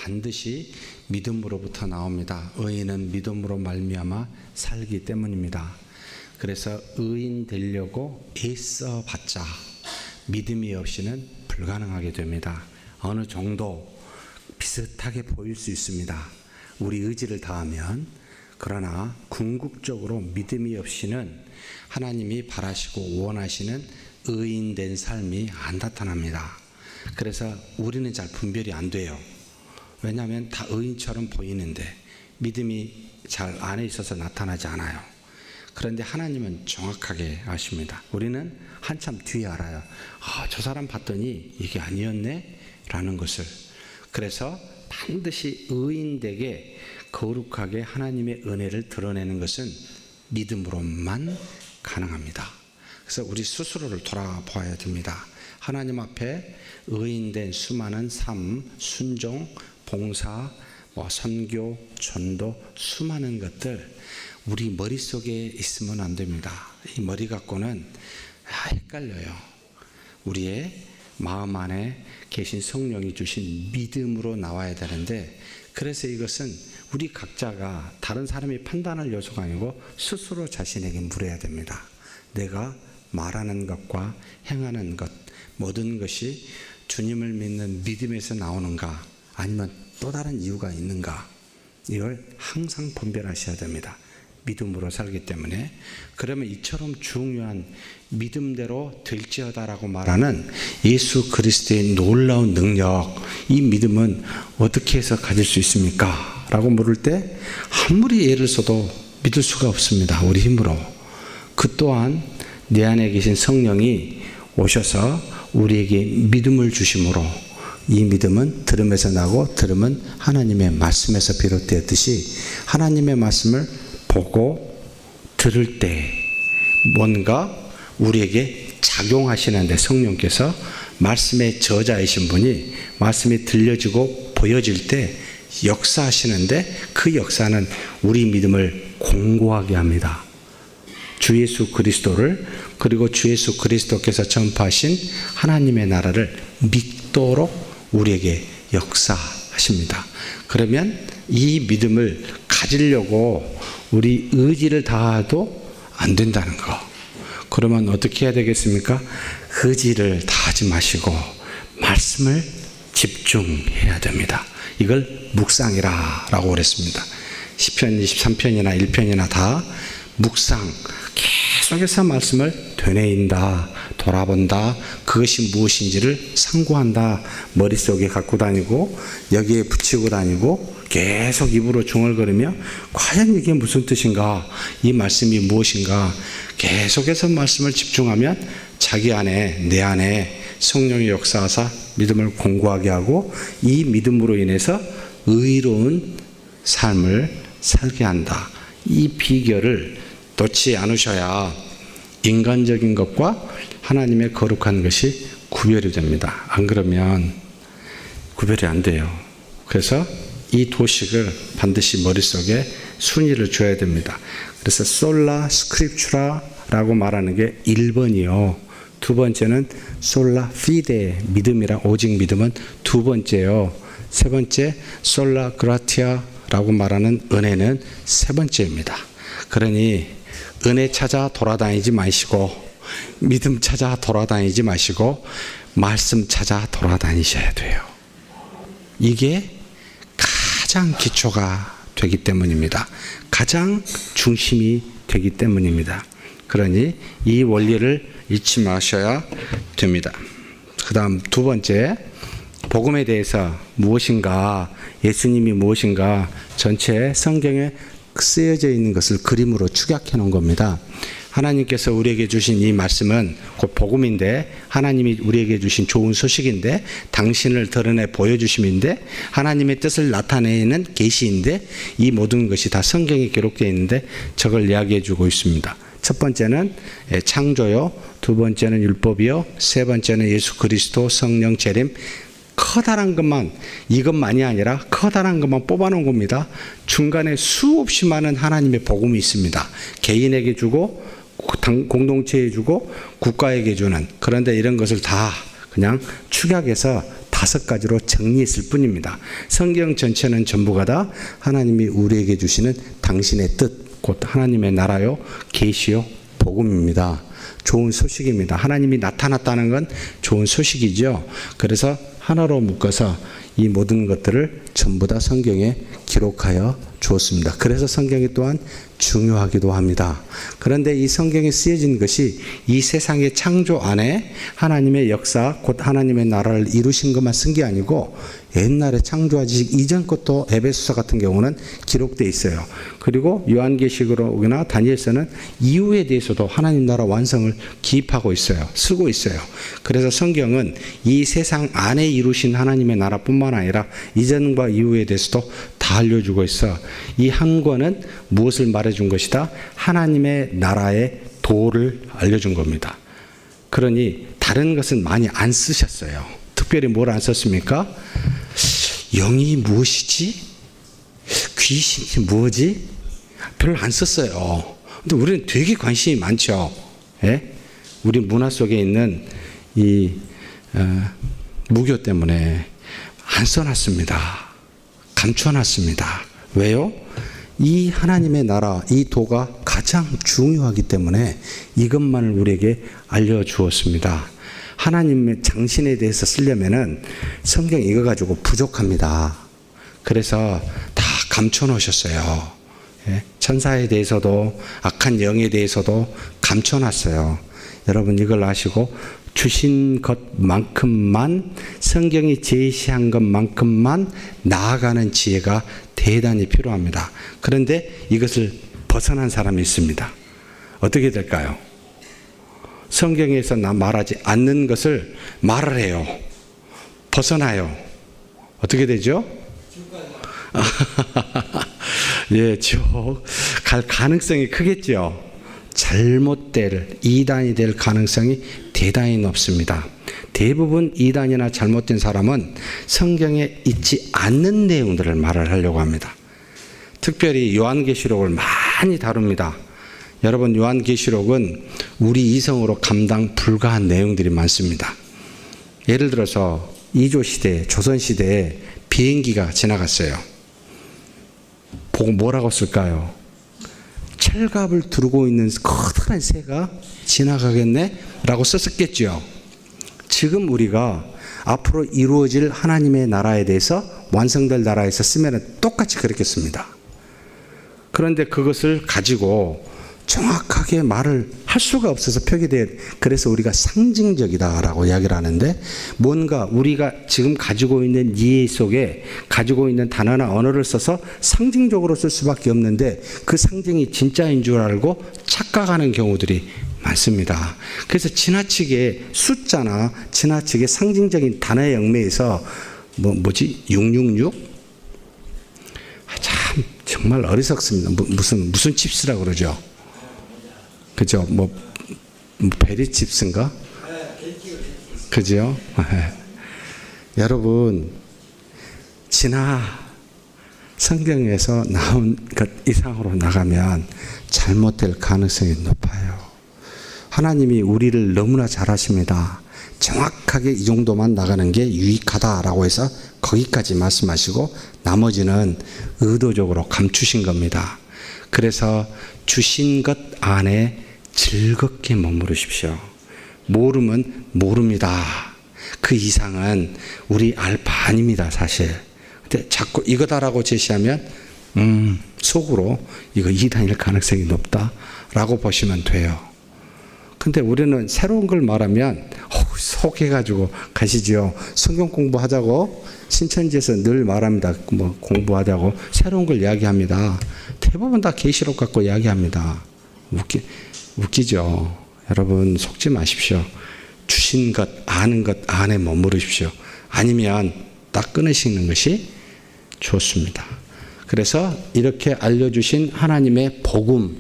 반드시 믿음으로부터 나옵니다. 의인은 믿음으로 말미암아 살기 때문입니다. 그래서 의인 되려고 애써봤자 믿음이 없이는 불가능하게 됩니다. 어느 정도 비슷하게 보일 수 있습니다. 우리 의지를 다하면. 그러나 궁극적으로 믿음이 없이는 하나님이 바라시고 원하시는 의인된 삶이 안 나타납니다. 그래서 우리는 잘 분별이 안 돼요. 왜냐하면 다 의인처럼 보이는데 믿음이 잘 안에 있어서 나타나지 않아요. 그런데 하나님은 정확하게 아십니다. 우리는 한참 뒤에 알아요. 저 사람 봤더니 이게 아니었네 라는 것을. 그래서 반드시 의인되게 거룩하게 하나님의 은혜를 드러내는 것은 믿음으로만 가능합니다. 그래서 우리 스스로를 돌아보아야 됩니다. 하나님 앞에 의인된 수많은 삶, 순종, 봉사, 선교, 전도, 수많은 것들 우리 머릿속에 있으면 안 됩니다. 이 머리 갖고는 헷갈려요. 우리의 마음 안에 계신 성령이 주신 믿음으로 나와야 되는데, 그래서 이것은 우리 각자가 다른 사람이 판단할 요소가 아니고 스스로 자신에게 물어야 됩니다. 내가 말하는 것과 행하는 것, 모든 것이 주님을 믿는 믿음에서 나오는가, 아니면 또 다른 이유가 있는가, 이걸 항상 분별하셔야 됩니다. 믿음으로 살기 때문에. 그러면 이처럼 중요한 믿음대로 될지어다라고 말하는 예수 그리스도의 놀라운 능력, 이 믿음은 어떻게 해서 가질 수 있습니까? 라고 물을 때 아무리 애를 써도 믿을 수가 없습니다. 우리 힘으로. 그 또한 내 안에 계신 성령이 오셔서 우리에게 믿음을 주심으로, 이 믿음은 들음에서 나고 들음은 하나님의 말씀에서 비롯되었듯이 하나님의 말씀을 보고 들을 때 뭔가 우리에게 작용하시는데, 성령께서 말씀의 저자이신 분이 말씀이 들려지고 보여질 때 역사하시는데, 그 역사는 우리 믿음을 공고하게 합니다. 주 예수 그리스도를, 그리고 주 예수 그리스도께서 전파하신 하나님의 나라를 믿도록 우리에게 역사하십니다. 그러면 이 믿음을 가지려고 우리 의지를 다해도 안 된다는 거. 그러면 어떻게 해야 되겠습니까? 의지를 다하지 마시고 말씀을 집중해야 됩니다. 이걸 묵상이라고 그랬습니다. 시편 23편이나 1편이나 다 묵상, 계속해서 말씀을 되뇌인다, 돌아본다, 그것이 무엇인지를 상고한다, 머릿속에 갖고 다니고 여기에 붙이고 다니고 계속 입으로 중얼거리며 과연 이게 무슨 뜻인가, 이 말씀이 무엇인가, 계속해서 말씀을 집중하면 자기 안에, 내 안에 성령의 역사하사 믿음을 공고하게 하고, 이 믿음으로 인해서 의로운 삶을 살게 한다. 이 비결을 놓지 않으셔야 인간적인 것과 하나님의 거룩한 것이 구별이 됩니다. 안 그러면 구별이 안 돼요. 그래서 이 도식을 반드시 머릿속에 순위를 줘야 됩니다. 그래서 솔라 스크립추라라고 말하는 게 1번이요. 두 번째는 솔라 피데, 믿음이라 오직 믿음은 두 번째요. 세 번째 솔라 그라티아라고 말하는 은혜는 세 번째입니다. 그러니 은혜 찾아 돌아다니지 마시고, 믿음 찾아 돌아다니지 마시고 말씀 찾아 돌아다니셔야 돼요. 이게 가장 기초가 되기 때문입니다. 가장 중심이 되기 때문입니다. 그러니 이 원리를 잊지 마셔야 됩니다. 그 다음 두 번째, 복음에 대해서 무엇인가, 예수님이 무엇인가 전체 성경에 쓰여져 있는 것을 그림으로 축약해 놓은 겁니다. 하나님께서 우리에게 주신 이 말씀은 곧 복음인데, 하나님이 우리에게 주신 좋은 소식인데, 당신을 드러내 보여주심인데, 하나님의 뜻을 나타내는 계시인데, 이 모든 것이 다 성경에 기록되어 있는데 저걸 이야기해 주고 있습니다. 첫 번째는 창조요, 두 번째는 율법이요, 세 번째는 예수 그리스도, 성령, 재림. 커다란 것만, 이것만이 아니라 커다란 것만 뽑아놓은 겁니다. 중간에 수없이 많은 하나님의 복음이 있습니다. 개인에게 주고 공동체에 주고 국가에게 주는. 그런데 이런 것을 다 그냥 축약해서 다 5가지로 정리했을 뿐입니다. 성경 전체는 전부가 다 하나님이 우리에게 주시는 당신의 뜻, 곧 하나님의 나라요, 계시요, 복음입니다. 좋은 소식입니다. 하나님이 나타났다는 건 좋은 소식이죠. 그래서 하나로 묶어서 이 모든 것들을 전부 다 성경에 기록하여 주었습니다. 그래서 성경이 또한 중요하기도 합니다. 그런데 이 성경에 쓰여진 것이 이 세상의 창조 안에 하나님의 역사, 곧 하나님의 나라를 이루신 것만 쓴 게 아니고 옛날에 창조하기 이전 것도 에베소서 같은 경우는 기록되어 있어요. 그리고 요한계시록이나 다니엘서는 이후에 대해서도 하나님 나라 완성을 기입하고 있어요. 쓰고 있어요. 그래서 성경은 이 세상 안에 이루신 하나님의 나라뿐만 아니라 이전과 이후에 대해서도 다 알려주고 있어. 이 한 권은 무엇을 말해준 것이다? 하나님의 나라의 도를 알려준 겁니다. 그러니 다른 것은 많이 안 쓰셨어요. 특별히 뭘 안 썼습니까? 영이 무엇이지? 귀신이 뭐지? 별로 안 썼어요. 근데 우리는 되게 관심이 많죠. 예? 우리 문화 속에 있는 이 무교 때문에 안 써놨습니다. 감춰놨습니다. 왜요? 이 하나님의 나라, 이 도가 가장 중요하기 때문에 이것만을 우리에게 알려주었습니다. 하나님의 장신에 대해서 쓰려면은 성경 이거 가지고 부족합니다. 그래서 다 감춰놓으셨어요. 예? 천사에 대해서도 악한 영에 대해서도 감춰놨어요. 여러분 이걸 아시고 주신 것만큼만, 성경이 제시한 것만큼만 나아가는 지혜가 대단히 필요합니다. 그런데 이것을 벗어난 사람이 있습니다. 어떻게 될까요? 성경에서 말하지 않는 것을 말을 해요. 벗어나요. 어떻게 되죠? 예, 지옥 갈 가능성이 크겠죠. 잘못될 이단이 될 가능성이 대단히 높습니다. 대부분 이단이나 잘못된 사람은 성경에 있지 않는 내용들을 말을 하려고 합니다. 특별히 요한계시록을 많이 다룹니다. 여러분 요한계시록은 우리 이성으로 감당 불가한 내용들이 많습니다. 예를 들어서 이조시대, 조선시대에 비행기가 지나갔어요. 보고 뭐라고 쓸까요? 철갑을 두르고 있는 커다란 새가 지나가겠네? 라고 썼었겠죠. 지금 우리가 앞으로 이루어질 하나님의 나라에 대해서 완성될 나라에서 쓰면 똑같이 그렇게 씁니다. 그런데 그것을 가지고 정확하게 말을 할 수가 없어서 표기돼요. 그래서 우리가 상징적이다라고 이야기를 하는데, 뭔가 우리가 지금 가지고 있는 이해 속에 가지고 있는 단어나 언어를 써서 상징적으로 쓸 수밖에 없는데 그 상징이 진짜인 줄 알고 착각하는 경우들이 많습니다. 그래서 지나치게 숫자나 지나치게 상징적인 단어의 영매에서 뭐지? 666? 참 정말 어리석습니다. 무슨 칩스라고 그러죠? 그죠? 베리 칩스인가? 그죠? 여러분, 성경에서 나온 것 이상으로 나가면 잘못될 가능성이 높아요. 하나님이 우리를 너무나 잘 아십니다. 정확하게 이 정도만 나가는 게 유익하다라고 해서 거기까지 말씀하시고 나머지는 의도적으로 감추신 겁니다. 그래서 주신 것 안에 즐겁게 머무르십시오. 모르면 모릅니다. 그 이상은 우리 알 바 아닙니다, 사실. 근데 자꾸 이거다라고 제시하면 속으로 이거 이단일 가능성이 높다라고 보시면 돼요. 근데 우리는 새로운 걸 말하면 속해가지고 가시죠. 성경 공부하자고 신천지에서 늘 말합니다. 공부하자고 새로운 걸 이야기합니다. 대부분 다 계시록 갖고 이야기합니다. 웃기죠. 여러분 속지 마십시오. 주신 것, 아는 것 안에 머무르십시오. 아니면 딱 끊으시는 것이 좋습니다. 그래서 이렇게 알려주신 하나님의 복음,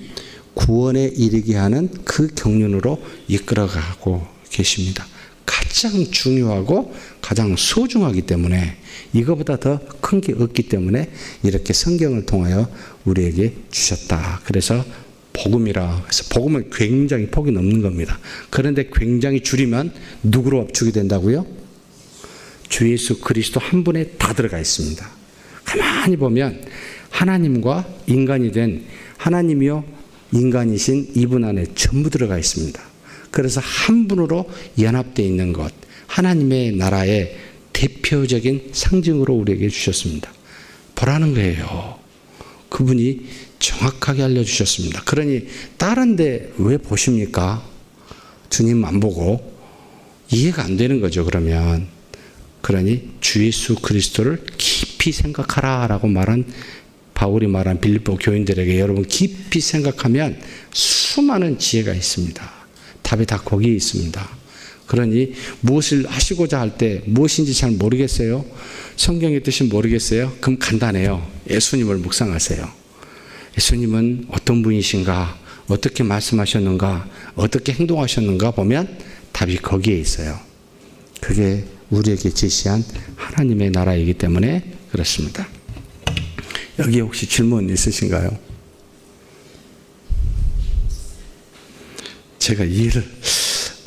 구원에 이르게 하는 그 경륜으로 이끌어가고 계십니다. 가장 중요하고 가장 소중하기 때문에, 이거보다 더 큰 게 없기 때문에 이렇게 성경을 통하여 우리에게 주셨다. 그래서 복음이라 해서 복음은 굉장히 폭이 넘는 겁니다. 그런데 굉장히 줄이면 누구로 압축이 된다고요? 주 예수 그리스도 한 분에 다 들어가 있습니다. 가만히 보면 하나님과 인간이 된 하나님이요 인간이신 이분 안에 전부 들어가 있습니다. 그래서 한 분으로 연합되어 있는 것, 하나님의 나라의 대표적인 상징으로 우리에게 주셨습니다. 보라는 거예요. 그분이 정확하게 알려주셨습니다. 그러니 다른 데 왜 보십니까? 주님 안 보고 이해가 안 되는 거죠. 그러니 주 예수 그리스도를 깊이 생각하라라고 말한 바울이 말한 빌립보 교인들에게 여러분 깊이 생각하면 수많은 지혜가 있습니다. 답이 다 거기에 있습니다. 그러니 무엇을 하시고자 할 때 무엇인지 잘 모르겠어요? 성경의 뜻이 모르겠어요? 그럼 간단해요. 예수님을 묵상하세요. 예수님은 어떤 분이신가? 어떻게 말씀하셨는가? 어떻게 행동하셨는가? 보면 답이 거기에 있어요. 그게 우리에게 제시한 하나님의 나라이기 때문에 그렇습니다. 여기 혹시 질문 있으신가요? 제가 이해를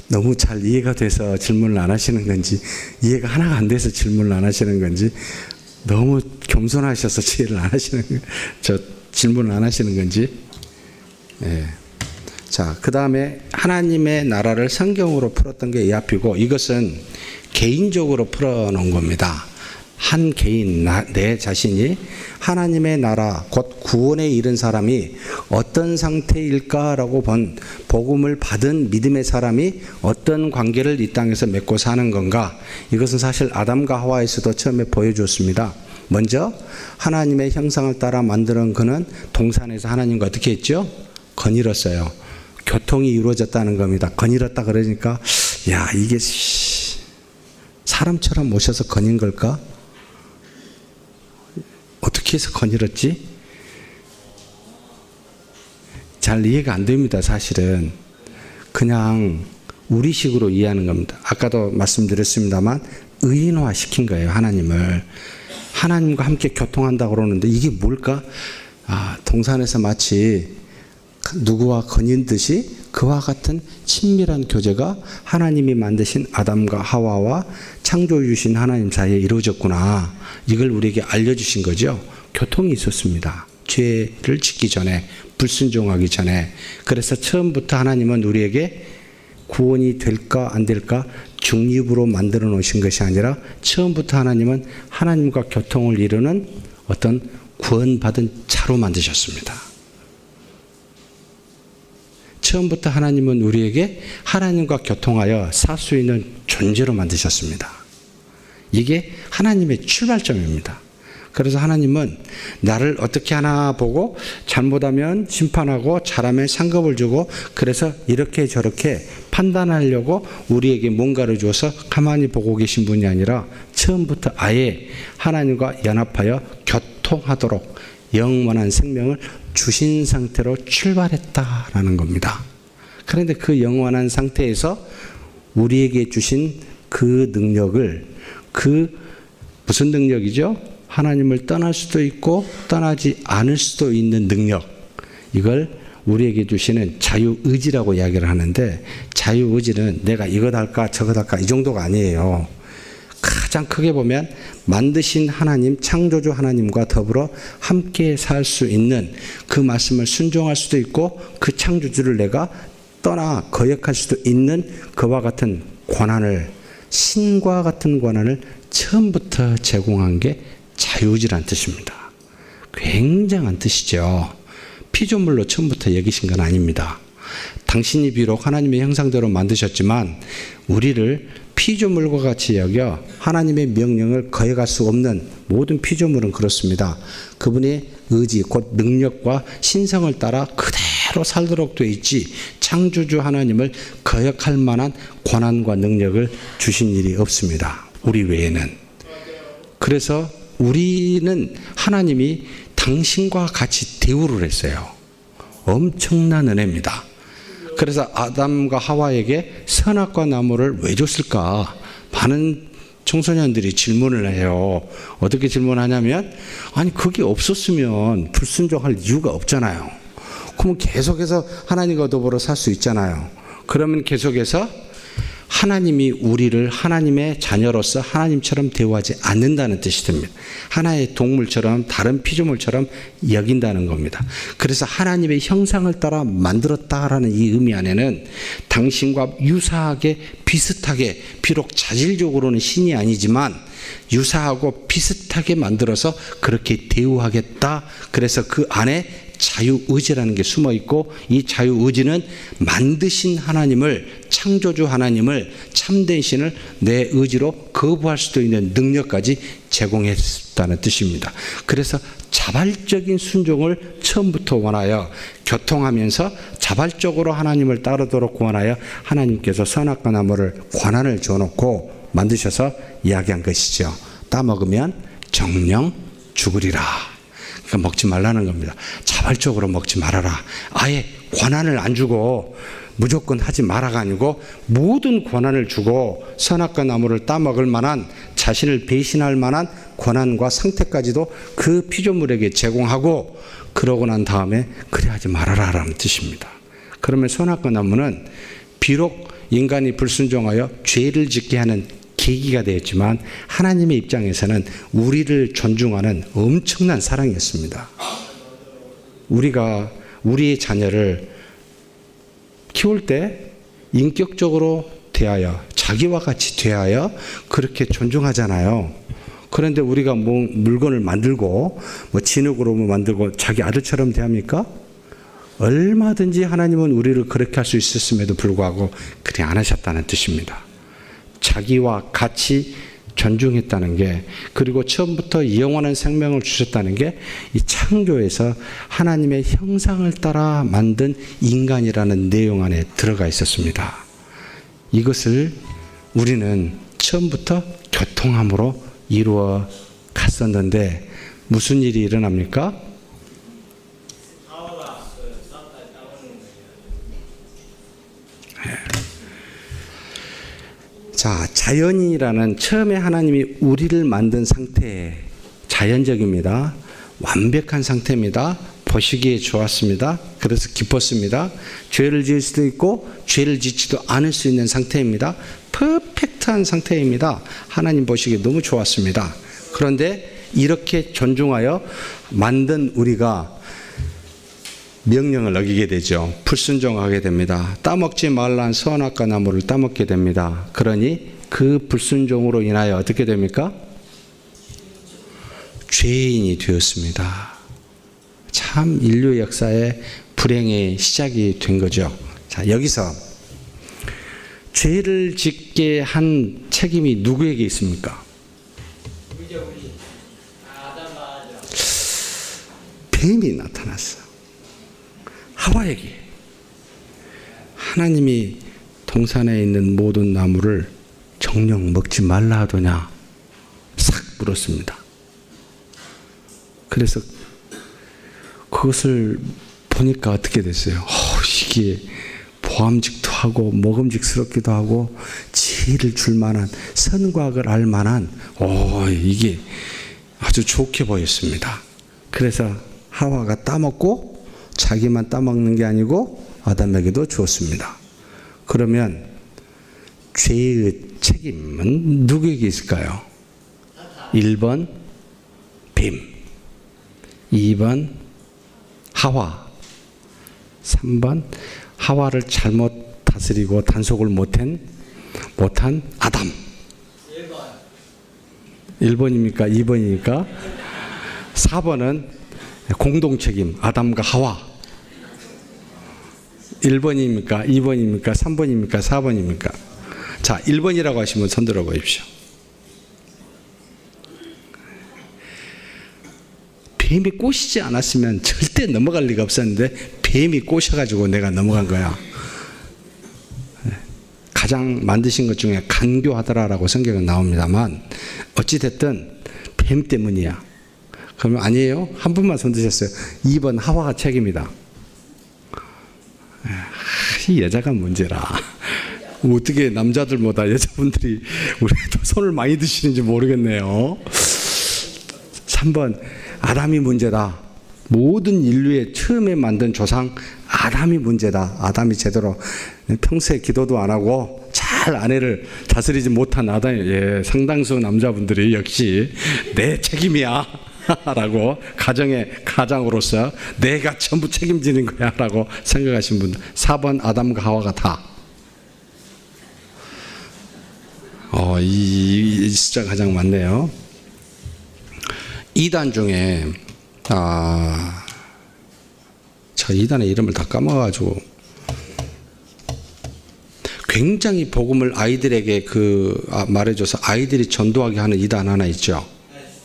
너무 잘 이해가 돼서 질문을 안 하시는 건지, 이해가 하나가 안 돼서 질문을 안 하시는 건지, 너무 겸손하셔서 질문을 안 하시는 건지. 예. 자, 그 다음에 하나님의 나라를 성경으로 풀었던 게 이 앞이고, 이것은 개인적으로 풀어놓은 겁니다. 한 개인, 내 자신이 하나님의 나라, 곧 구원에 이른 사람이 어떤 상태일까라고 본 복음을 받은 믿음의 사람이 어떤 관계를 이 땅에서 맺고 사는 건가. 이것은 사실 아담과 하와에서도 처음에 보여주었습니다. 먼저 하나님의 형상을 따라 만드는 그는 동산에서 하나님과 어떻게 했죠? 거닐었어요. 교통이 이루어졌다는 겁니다. 거닐었다 그러니까 야, 이게 사람처럼 모셔서 거닌 걸까? 어떻게 해서 거닐었지? 잘 이해가 안 됩니다. 사실은 그냥 우리식으로 이해하는 겁니다. 아까도 말씀드렸습니다만 의인화 시킨 거예요. 하나님을. 하나님과 함께 교통한다고 그러는데 이게 뭘까? 동산에서 마치 누구와 거닌 듯이 그와 같은 친밀한 교제가 하나님이 만드신 아담과 하와와 창조주신 하나님 사이에 이루어졌구나. 이걸 우리에게 알려주신 거죠. 교통이 있었습니다. 죄를 짓기 전에, 불순종하기 전에. 그래서 처음부터 하나님은 우리에게 구원이 될까 안 될까 중립으로 만들어 놓으신 것이 아니라 처음부터 하나님은 하나님과 교통을 이루는 어떤 구원받은 자로 만드셨습니다. 처음부터 하나님은 우리에게 하나님과 교통하여 살 수 있는 존재로 만드셨습니다. 이게 하나님의 출발점입니다. 그래서 하나님은 나를 어떻게 하나 보고 잘못하면 심판하고 잘하면 상급을 주고 그래서 이렇게 저렇게 판단하려고 우리에게 뭔가를 주어서 가만히 보고 계신 분이 아니라 처음부터 아예 하나님과 연합하여 교통하도록 영원한 생명을 주신 상태로 출발했다라는 겁니다. 그런데 그 영원한 상태에서 우리에게 주신 그 능력을 무슨 능력이죠? 하나님을 떠날 수도 있고 떠나지 않을 수도 있는 능력. 이걸 우리에게 주시는 자유의지라고 이야기를 하는데 자유의지는 내가 이것 할까 저것 할까 이 정도가 아니에요. 가장 크게 보면 만드신 하나님, 창조주 하나님과 더불어 함께 살 수 있는 그 말씀을 순종할 수도 있고 그 창조주를 내가 떠나 거역할 수도 있는 그와 같은 권한을, 신과 같은 권한을 처음부터 제공한 게 자유의지란 뜻입니다. 굉장한 뜻이죠. 피조물로 처음부터 여기신 건 아닙니다. 당신이 비록 하나님의 형상대로 만드셨지만 우리를 피조물과 같이 여겨 하나님의 명령을 거역할 수 없는 모든 피조물은 그렇습니다. 그분의 의지, 곧 능력과 신성을 따라 그대로 살도록 되어 있지 창조주 하나님을 거역할 만한 권한과 능력을 주신 일이 없습니다. 우리 외에는. 그래서 우리는 하나님이 당신과 같이 대우를 했어요. 엄청난 은혜입니다. 그래서 아담과 하와에게 선악과 나무를 왜 줬을까? 많은 청소년들이 질문을 해요. 어떻게 질문하냐면 아니 그게 없었으면 불순종할 이유가 없잖아요. 그러면 계속해서 하나님과 더불어 살 수 있잖아요. 그러면 계속해서 하나님이 우리를 하나님의 자녀로서 하나님처럼 대우하지 않는다는 뜻이 됩니다. 하나의 동물처럼 다른 피조물처럼 여긴다는 겁니다. 그래서 하나님의 형상을 따라 만들었다라는 이 의미 안에는 당신과 유사하게 비슷하게 비록 자질적으로는 신이 아니지만 유사하고 비슷하게 만들어서 그렇게 대우하겠다. 그래서 그 안에 자유의지라는 게 숨어 있고 이 자유의지는 만드신 하나님을 창조주 하나님을 참된 신을 내 의지로 거부할 수도 있는 능력까지 제공했다는 뜻입니다. 그래서 자발적인 순종을 처음부터 원하여 교통하면서 자발적으로 하나님을 따르도록 원하여 하나님께서 선악과 나무를 권한을 줘놓고 만드셔서 이야기한 것이죠. 따먹으면 정령 죽으리라. 그러니까 먹지 말라는 겁니다. 자발적으로 먹지 말아라. 아예 권한을 안 주고 무조건 하지 마라가 아니고 모든 권한을 주고 선악과 나무를 따먹을 만한 자신을 배신할 만한 권한과 상태까지도 그 피조물에게 제공하고 그러고 난 다음에 그래 하지 말아라 라는 뜻입니다. 그러면 선악과 나무는 비록 인간이 불순종하여 죄를 짓게 하는 계기가 되었지만 하나님의 입장에서는 우리를 존중하는 엄청난 사랑이었습니다. 우리가 우리의 자녀를 키울 때 인격적으로 대하여 자기와 같이 대하여 그렇게 존중하잖아요. 그런데 우리가 뭐 물건을 만들고 뭐 진흙으로 만들고 자기 아들처럼 대합니까? 얼마든지 하나님은 우리를 그렇게 할 수 있었음에도 불구하고 그렇게 안 하셨다는 뜻입니다. 자기와 같이 존중했다는 게 그리고 처음부터 영원한 생명을 주셨다는 게 이 창조에서 하나님의 형상을 따라 만든 인간이라는 내용 안에 들어가 있었습니다. 이것을 우리는 처음부터 교통함으로 이루어 갔었는데 무슨 일이 일어납니까? 자, 자연이라는 처음에 하나님이 우리를 만든 상태, 자연적입니다. 완벽한 상태입니다. 보시기에 좋았습니다. 그래서 기뻤습니다. 죄를 지을 수도 있고 죄를 짓지도 않을 수 있는 상태입니다. 퍼펙트한 상태입니다. 하나님 보시기에 너무 좋았습니다. 그런데 이렇게 존중하여 만든 우리가 명령을 어기게 되죠. 불순종하게 됩니다. 따먹지 말란 선악과 나무를 따먹게 됩니다. 그러니 그 불순종으로 인하여 어떻게 됩니까? 죄인이 되었습니다. 참 인류 역사의 불행의 시작이 된 거죠. 자, 여기서 죄를 짓게 한 책임이 누구에게 있습니까? 뱀이 나타났어요. 하와에게. 하나님이 동산에 있는 모든 나무를 정녕 먹지 말라 하더냐 싹 물었습니다. 그래서 그것을 보니까 어떻게 됐어요? 이게 보암직도 하고 먹음직스럽기도 하고 지혜를 줄 만한 선과 악을 알 만한 이게 아주 좋게 보였습니다. 그래서 하와가 따먹고 자기만 따먹는 게 아니고 아담에게도 주었습니다. 그러면 죄의 책임은 누구에게 있을까요? 1번 뱀, 2번 하와, 3번 하와를 잘못 다스리고 단속을 못한 아담. 1번입니까? 2번입니까? 4번은 공동책임 아담과 하와. 1번입니까? 2번입니까? 3번입니까? 4번입니까? 자, 1번이라고 하시면 손 들어 보십시오. 뱀이 꼬시지 않았으면 절대 넘어갈 리가 없었는데 뱀이 꼬셔가지고 내가 넘어간 거야. 가장 만드신 것 중에 간교하더라라고 성경은 나옵니다만 어찌됐든 뱀 때문이야. 그러면 아니에요? 한 분만 손 드셨어요. 2번 하와가 책임이다. 이 여자가 문제라. 어떻게 남자들보다 여자분들이 우리도 손을 많이 드시는지 모르겠네요. 3번 아담이 문제다. 모든 인류의 처음에 만든 조상 아담이 문제다. 아담이 제대로 평소에 기도도 안 하고 잘 아내를 다스리지 못한 아담이, 상당수 남자분들이 역시 내 책임이야 라고 가장으로서 내가 전부 책임지는 거야 라고 생각하신 분들, 4번 아담과 하와가 다. 이 숫자가 가장 많네요. 2단 중에 저 2단의 이름을 다 까먹어가지고 굉장히 복음을 아이들에게 말해줘서 아이들이 전도하게 하는 2단 하나 있죠.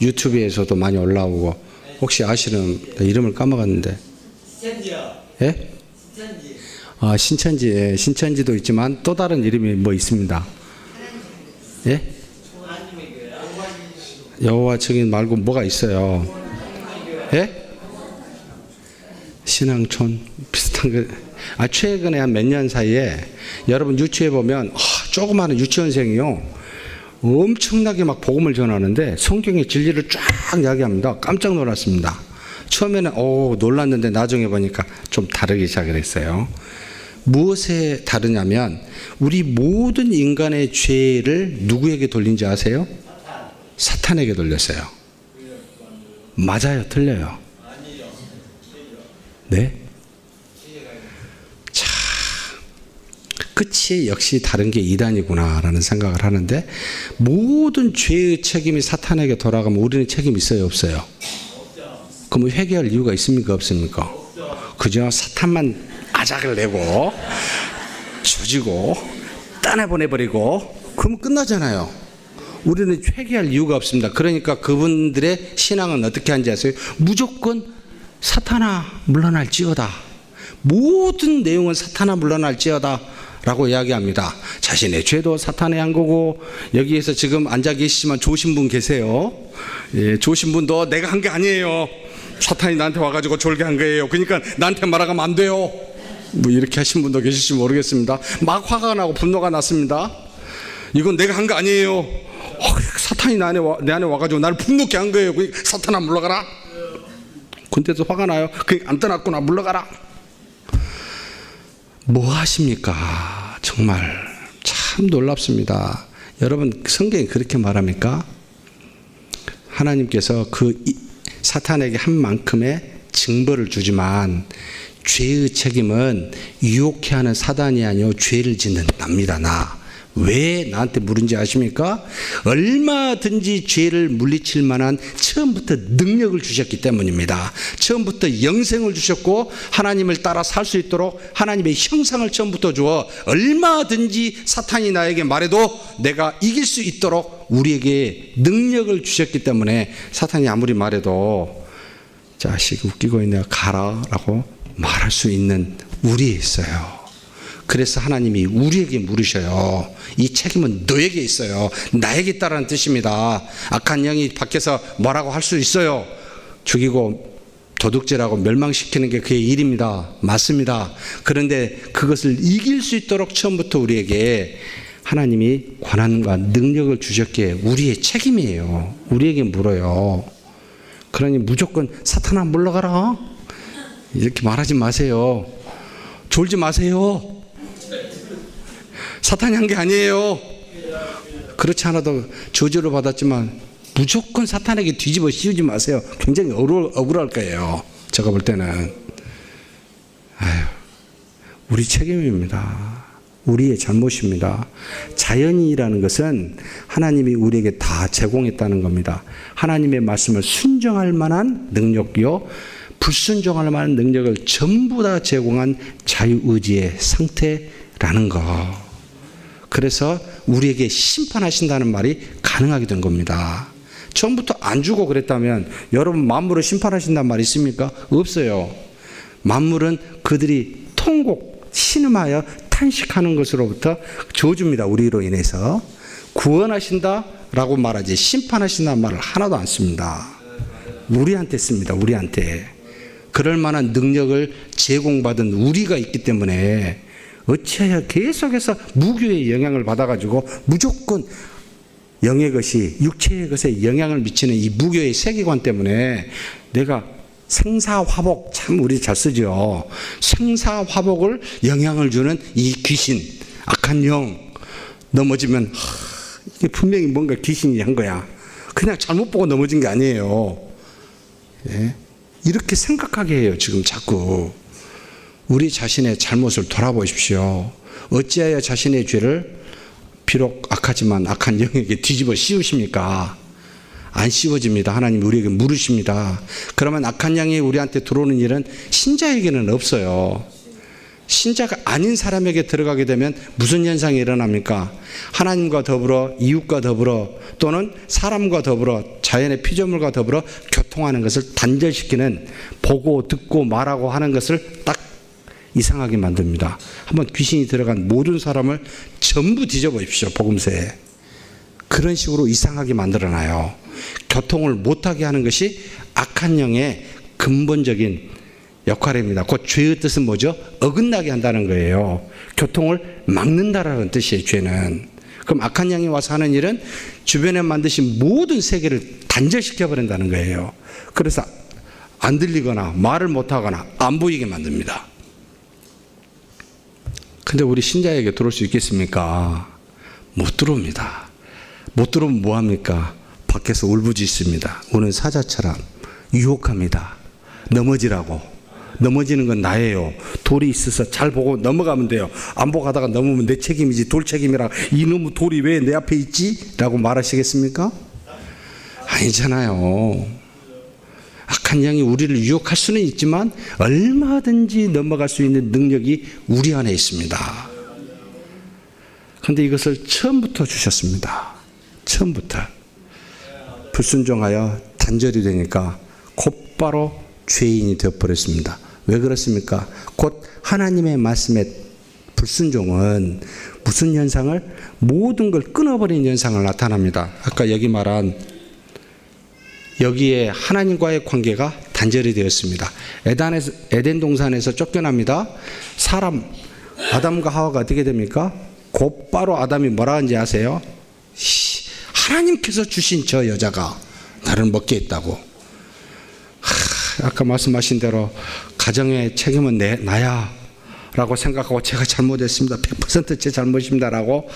유튜브에서도 많이 올라오고. 혹시 아시는, 이름을 까먹었는데. 신천지요. 예? 신천지. 신천지도 있지만 또 다른 이름이 뭐 있습니다. 예? 여호와 증인 말고 뭐가 있어요? 예? 신앙촌 비슷한 거. 최근에 한 몇 년 사이에 여러분 유치해 보면 조그마한 유치원생이요 엄청나게 막 복음을 전하는데 성경의 진리를 쫙 이야기합니다. 깜짝 놀랐습니다. 처음에는 놀랐는데 나중에 보니까 좀 다르게 시작을 했어요. 무엇에 다르냐면 우리 모든 인간의 죄를 누구에게 돌린지 아세요? 사탄에게 돌렸어요. 맞아요? 틀려요? 네? 자, 끝이 역시 다른 게 2단이구나 라는 생각을 하는데, 모든 죄의 책임이 사탄에게 돌아가면 우리는 책임이 있어요? 없어요? 그럼 회개할 이유가 있습니까? 없습니까? 그저 사탄만 아작을 내고 조지고 떠내보내버리고 그러면 끝나잖아요. 우리는 회개할 이유가 없습니다. 그러니까 그분들의 신앙은 어떻게 하는지 아세요? 무조건 사탄아 물러날지어다. 모든 내용은 사탄아 물러날지어다 라고 이야기합니다. 자신의 죄도 사탄의 한 거고, 여기에서 지금 앉아 계시지만 조신 분 계세요. 조신 분도 내가 한 게 아니에요. 사탄이 나한테 와가지고 졸게 한 거예요. 그러니까 나한테 말하면 안 돼요. 뭐 이렇게 하신 분도 계실지 모르겠습니다. 막 화가 나고 분노가 났습니다. 이건 내가 한 거 아니에요. 사탄이 내 안에 와가지고 나를 분노케 한 거예요. 그러니까 사탄아 물러가라. 근데도 화가 나요. 안 떠났구나, 물러가라. 뭐 하십니까? 정말 참 놀랍습니다. 여러분, 성경이 그렇게 말합니까? 하나님께서 사탄에게 한 만큼의 징벌을 주지만 죄의 책임은 유혹해 하는 사단이 아니요 죄를 짓는 납니다. 왜 나한테 물은지 아십니까? 얼마든지 죄를 물리칠 만한 처음부터 능력을 주셨기 때문입니다. 처음부터 영생을 주셨고 하나님을 따라 살 수 있도록 하나님의 형상을 처음부터 주어 얼마든지 사탄이 나에게 말해도 내가 이길 수 있도록 우리에게 능력을 주셨기 때문에 사탄이 아무리 말해도 자식 웃기고 있네요, 가라 라고 말할 수 있는 우리에 있어요. 그래서 하나님이 우리에게 물으셔요. 이 책임은 너에게 있어요. 나에게 있다라는 뜻입니다. 악한 영이 밖에서 뭐라고 할 수 있어요. 죽이고 도둑질하고 멸망시키는 게 그의 일입니다. 맞습니다. 그런데 그것을 이길 수 있도록 처음부터 우리에게 하나님이 권한과 능력을 주셨기에 우리의 책임이에요. 우리에게 물어요. 그러니 무조건 사탄아 물러가라 이렇게 말하지 마세요. 졸지 마세요. 사탄이 한 게 아니에요. 그렇지 않아도 저주를 받았지만 무조건 사탄에게 뒤집어 씌우지 마세요. 굉장히 억울할 거예요. 제가 볼 때는. 우리 책임입니다. 우리의 잘못입니다. 자연이라는 것은 하나님이 우리에게 다 제공했다는 겁니다. 하나님의 말씀을 순종할 만한 능력이요, 불순종할 만한 능력을 전부 다 제공한 자유의지의 상태라는 거. 그래서 우리에게 심판하신다는 말이 가능하게 된 겁니다. 처음부터 안 주고 그랬다면 여러분 만물을 심판하신다는 말이 있습니까? 없어요. 만물은 그들이 통곡, 신음하여 탄식하는 것으로부터 저주입니다. 우리로 인해서. 구원하신다라고 말하지 심판하신다는 말을 하나도 안 씁니다. 우리한테 씁니다. 우리한테. 그럴 만한 능력을 제공받은 우리가 있기 때문에 어찌하여 계속해서 무교의 영향을 받아가지고 무조건 영의 것이 육체의 것에 영향을 미치는 이 무교의 세계관 때문에 내가 생사화복, 참 우리 잘 쓰죠. 생사화복을 영향을 주는 이 귀신, 악한 영, 넘어지면 이게 분명히 뭔가 귀신이 한 거야. 그냥 잘못 보고 넘어진 게 아니에요. 예? 이렇게 생각하게 해요. 지금 자꾸. 우리 자신의 잘못을 돌아보십시오. 어찌하여 자신의 죄를 비록 악하지만 악한 영에게 뒤집어 씌우십니까? 안 씌워집니다. 하나님이 우리에게 물으십니다. 그러면 악한 영이 우리한테 들어오는 일은 신자에게는 없어요. 신자가 아닌 사람에게 들어가게 되면 무슨 현상이 일어납니까? 하나님과 더불어, 이웃과 더불어, 또는 사람과 더불어, 자연의 피조물과 더불어 교통하는 것을 단절시키는, 보고 듣고 말하고 하는 것을 딱 이상하게 만듭니다. 한번 귀신이 들어간 모든 사람을 전부 뒤져보십시오. 복음서에. 그런 식으로 이상하게 만들어놔요. 교통을 못하게 하는 것이 악한 영의 근본적인 역할입니다. 그 죄의 뜻은 뭐죠? 어긋나게 한다는 거예요. 교통을 막는다라는 뜻이에요. 죄는. 그럼 악한 영이 와서 하는 일은 주변에 만드신 모든 세계를 단절시켜버린다는 거예요. 그래서 안 들리거나 말을 못하거나 안 보이게 만듭니다. 근데 우리 신자에게 들어올 수 있겠습니까? 못 들어옵니다. 못 들어오면 뭐합니까? 밖에서 울부짖습니다. 우는 사자처럼 유혹합니다. 넘어지라고. 넘어지는 건 나예요. 돌이 있어서 잘 보고 넘어가면 돼요. 안 보고 가다가 넘으면 내 책임이지. 돌 책임이라. 이놈의 돌이 왜 내 앞에 있지? 라고 말하시겠습니까? 아니잖아요. 악한 영이 우리를 유혹할 수는 있지만 얼마든지 넘어갈 수 있는 능력이 우리 안에 있습니다. 그런데 이것을 처음부터 주셨습니다. 처음부터. 불순종하여 단절이 되니까 곧바로 죄인이 되어버렸습니다. 왜 그렇습니까? 곧 하나님의 말씀에 불순종은 무슨 현상을? 모든 걸 끊어버린 현상을 나타납니다. 아까 여기 말한 여기에 하나님과의 관계가 단절이 되었습니다. 에덴 동산에서 쫓겨납니다. 사람 아담과 하와가 어떻게 됩니까? 곧바로 아담이 뭐라 하는지 아세요? 하나님께서 주신 저 여자가 나를 먹게 했다고. 아까 말씀하신 대로 가정의 책임은 나야 라고 생각하고 제가 잘못했습니다. 100% 제 잘못입니다 라고.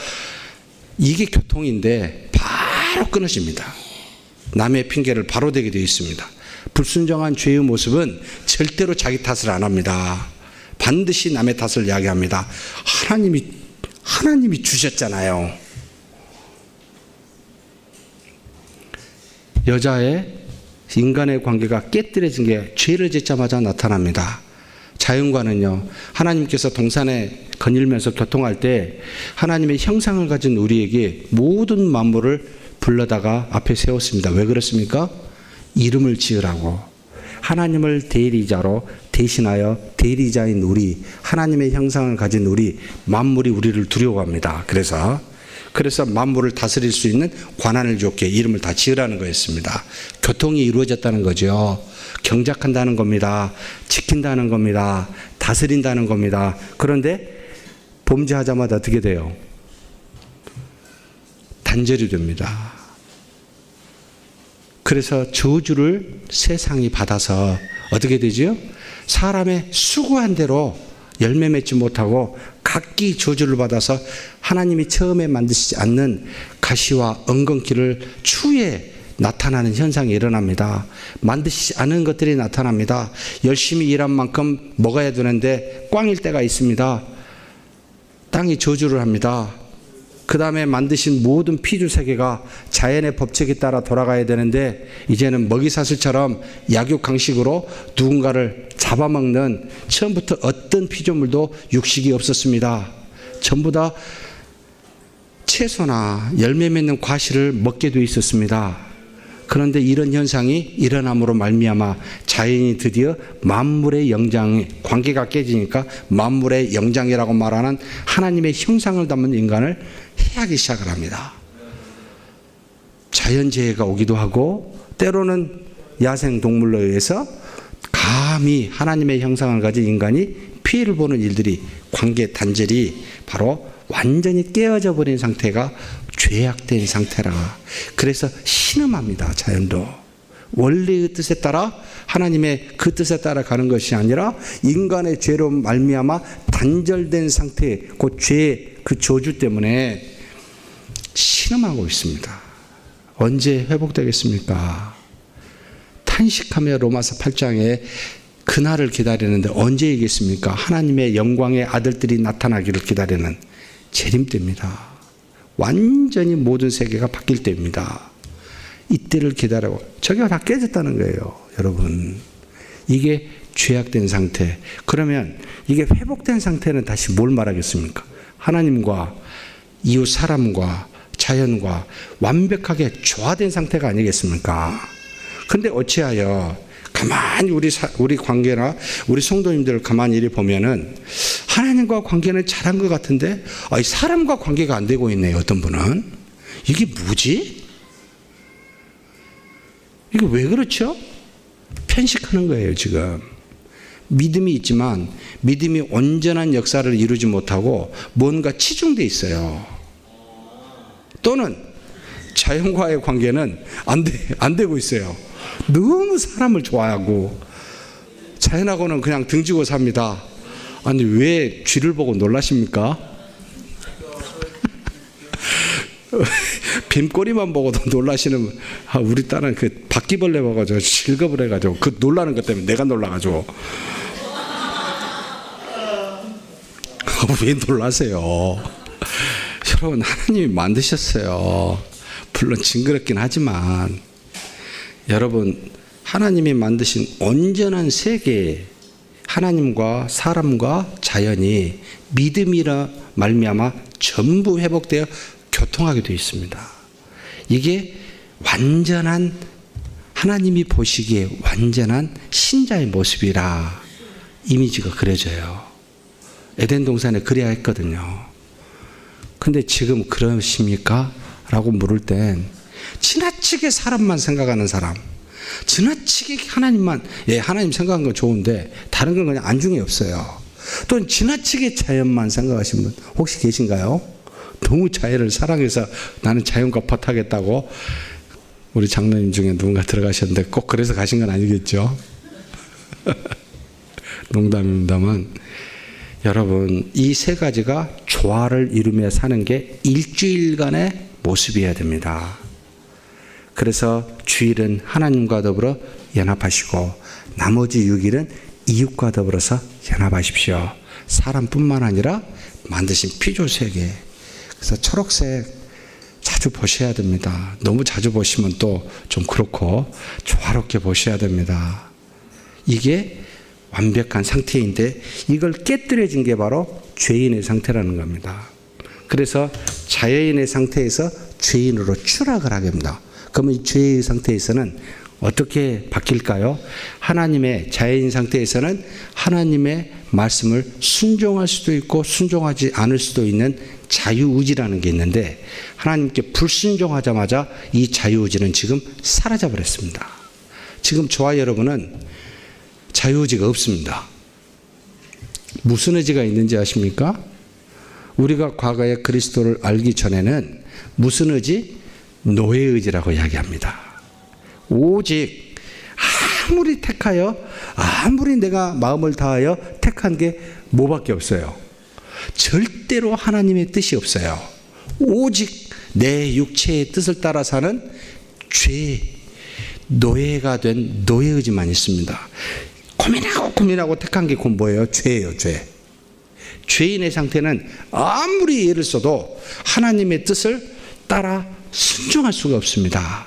이게 교통인데 바로 끊어집니다. 남의 핑계를 바로 대게 되어 있습니다. 불순종한 죄의 모습은 절대로 자기 탓을 안 합니다. 반드시 남의 탓을 이야기합니다. 하나님이 주셨잖아요. 여자의 인간의 관계가 깨뜨려진 게 죄를 짓자마자 나타납니다. 자연과는요, 하나님께서 동산에 거닐면서 교통할 때 하나님의 형상을 가진 우리에게 모든 만물을 불러다가 앞에 세웠습니다. 왜 그렇습니까? 이름을 지으라고. 하나님을 대리자로 대신하여 대리자인 우리, 하나님의 형상을 가진 우리, 만물이 우리를 두려워합니다. 그래서 만물을 다스릴 수 있는 권한을 줬기에 이름을 다 지으라는 거였습니다. 교통이 이루어졌다는 거죠. 경작한다는 겁니다. 지킨다는 겁니다. 다스린다는 겁니다. 그런데 범죄하자마자 어떻게 돼요? 단절이 됩니다. 그래서 저주를 세상이 받아서 어떻게 되죠? 사람의 수고한 대로 열매 맺지 못하고 각기 저주를 받아서 하나님이 처음에 만드시지 않는 가시와 엉겅퀴를 추후에 나타나는 현상이 일어납니다. 만드시지 않은 것들이 나타납니다. 열심히 일한 만큼 먹어야 되는데 꽝일 때가 있습니다. 땅이 저주를 합니다. 그 다음에 만드신 모든 피조 세계가 자연의 법칙에 따라 돌아가야 되는데 이제는 먹이사슬처럼 약육강식으로 누군가를 잡아먹는, 처음부터 어떤 피조물도 육식이 없었습니다. 전부 다 채소나 열매 맺는 과실을 먹게 돼 있었습니다. 그런데 이런 현상이 일어남으로 말미암아 자연이 드디어 만물의 영장, 관계가 깨지니까 만물의 영장이라고 말하는 하나님의 형상을 담은 인간을 해하기 시작을 합니다. 자연재해가 오기도 하고 때로는 야생동물로 의해서 감히 하나님의 형상을 가진 인간이 피해를 보는 일들이, 관계 단절이 바로 완전히 깨어져 버린 상태가 죄악된 상태라. 그래서 신음합니다. 자연도 원래의 뜻에 따라, 하나님의 그 뜻에 따라 가는 것이 아니라 인간의 죄로 말미암아 단절된 상태, 그 죄, 그 저주 때문에 신음하고 있습니다. 언제 회복되겠습니까? 탄식하며 로마서 8장에 그날을 기다리는데 언제 이겠습니까? 하나님의 영광의 아들들이 나타나기를 기다리는 재림 때입니다. 완전히 모든 세계가 바뀔 때입니다. 이때를 기다리고 저게 다 깨졌다는 거예요. 여러분, 이게 죄악된 상태. 그러면 이게 회복된 상태는 다시 뭘 말하겠습니까? 하나님과 이웃 사람과 자연과 완벽하게 조화된 상태가 아니겠습니까? 근데 어찌하여 가만히 우리 관계나 우리 성도님들을 가만히 이리 보면은 하나님과 관계는 잘한 것 같은데 사람과 관계가 안 되고 있네요. 어떤 분은. 이게 뭐지? 이게 왜 그렇죠? 편식하는 거예요, 지금. 믿음이 있지만 믿음이 온전한 역사를 이루지 못하고 뭔가 치중돼 있어요. 또는 자연과의 관계는 안 되고 있어요. 너무 사람을 좋아하고 자연하고는 그냥 등지고 삽니다. 아니, 왜 쥐를 보고 놀라십니까? 뱀꼬리만 보고도 놀라시는, 우리 딸은 그 바퀴벌레 봐가지고 실급을 해가지고 그 놀라는 것 때문에 내가 놀라가지고. 왜 놀라세요? 여러분, 하나님이 만드셨어요. 물론 징그럽긴 하지만 여러분, 하나님이 만드신 온전한 세계, 하나님과 사람과 자연이 믿음이라 말미암아 전부 회복되어 교통하게 되어 있습니다. 이게 완전한, 하나님이 보시기에 완전한 신자의 모습이라 이미지가 그려져요. 에덴 동산에 그래야 했거든요. 근데 지금 그러십니까? 라고 물을 땐 지나치게 사람만 생각하는 사람, 지나치게 하나님만, 하나님 생각하는 건 좋은데 다른 건 그냥 안중에 없어요. 또 지나치게 자연만 생각하시는 분 혹시 계신가요? 너무 자연을 사랑해서 나는 자연과 버타겠다고. 우리 장로님 중에 누군가 들어가셨는데 꼭 그래서 가신 건 아니겠죠? 농담입니다만, 여러분, 이 세 가지가 조화를 이루며 사는 게 일주일간의 모습이어야 됩니다. 그래서 주일은 하나님과 더불어 연합하시고 나머지 6일은 이웃과 더불어서 연합하십시오. 사람뿐만 아니라 만드신 피조세계. 그래서 초록색 자주 보셔야 됩니다. 너무 자주 보시면 또 좀 그렇고 조화롭게 보셔야 됩니다. 이게 완벽한 상태인데 이걸 깨뜨려진 게 바로 죄인의 상태라는 겁니다. 그래서 자연의 상태에서 죄인으로 추락을 하게 됩니다. 그러면 이 죄의 상태에서는 어떻게 바뀔까요? 하나님의 자연인 상태에서는 하나님의 말씀을 순종할 수도 있고 순종하지 않을 수도 있는 자유의지라는 게 있는데, 하나님께 불순종하자마자 이 자유의지는 지금 사라져 버렸습니다. 지금 저와 여러분은 자유의지가 없습니다. 무슨 의지가 있는지 아십니까? 우리가 과거에 그리스도를 알기 전에는 무슨 의지? 노예의 의지라고 이야기합니다. 오직 아무리 택하여, 아무리 내가 마음을 다하여 택한 게 뭐밖에 없어요. 절대로 하나님의 뜻이 없어요. 오직 내 육체의 뜻을 따라 사는 노예가 된 노예의 의지만 있습니다. 고민하고 택한 게 그건 뭐예요? 죄예요, 죄. 죄인의 상태는 아무리 예를 써도 하나님의 뜻을 따라 순종할 수가 없습니다.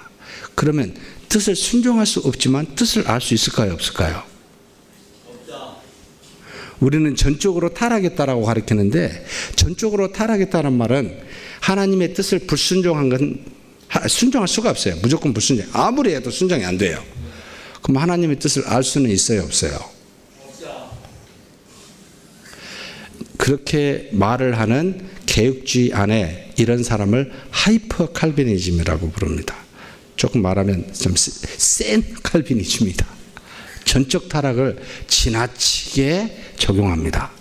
그러면 뜻을 순종할 수 없지만 뜻을 알 수 있을까요, 없을까요? 우리는 전적으로 타락했다라고 가르치는데, 전적으로 타락했다는 말은 하나님의 뜻을 불순종한 건 순종할 수가 없어요. 무조건 불순종. 아무리 해도 순종이 안 돼요. 그럼 하나님의 뜻을 알 수는 있어요, 없어요? 그렇게 말을 하는 개혁주의 안에 이런 사람을 하이퍼 칼비니즘이라고 부릅니다. 조금 말하면 좀 센 칼비니즘이다. 전적 타락을 지나치게 적용합니다.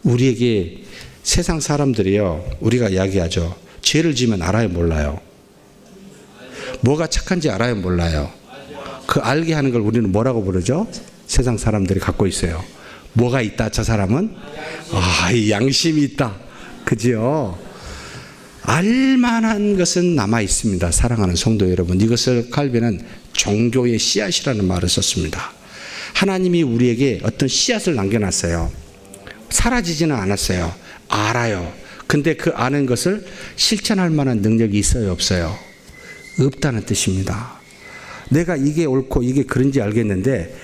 우리에게 세상 사람들이요, 우리가 이야기하죠. 죄를 지으면 알아요, 몰라요? 뭐가 착한지 알아요, 몰라요? 그 알게 하는 걸 우리는 뭐라고 부르죠? 세상 사람들이 갖고 있어요. 뭐가 있다, 저 사람은? 이 양심이 있다. 그지요? 알만한 것은 남아 있습니다. 사랑하는 성도 여러분, 이것을 칼빈은 종교의 씨앗이라는 말을 썼습니다. 하나님이 우리에게 어떤 씨앗을 남겨놨어요. 사라지지는 않았어요. 알아요. 근데 그 아는 것을 실천할 만한 능력이 있어요, 없어요? 없다는 뜻입니다. 내가 이게 옳고 이게 그런지 알겠는데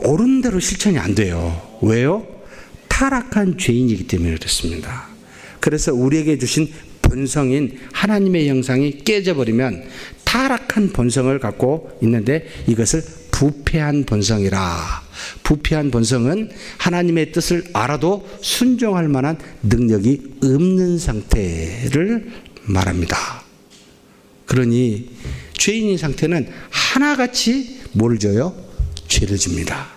옳은 대로 실천이 안 돼요. 왜요? 타락한 죄인이기 때문에 그렇습니다. 그래서 우리에게 주신 본성인 하나님의 형상이 깨져버리면 타락한 본성을 갖고 있는데 이것을 부패한 본성이라. 부패한 본성은 하나님의 뜻을 알아도 순종할 만한 능력이 없는 상태를 말합니다. 그러니 죄인인 상태는 하나같이 뭘 져요? 죄를 집니다.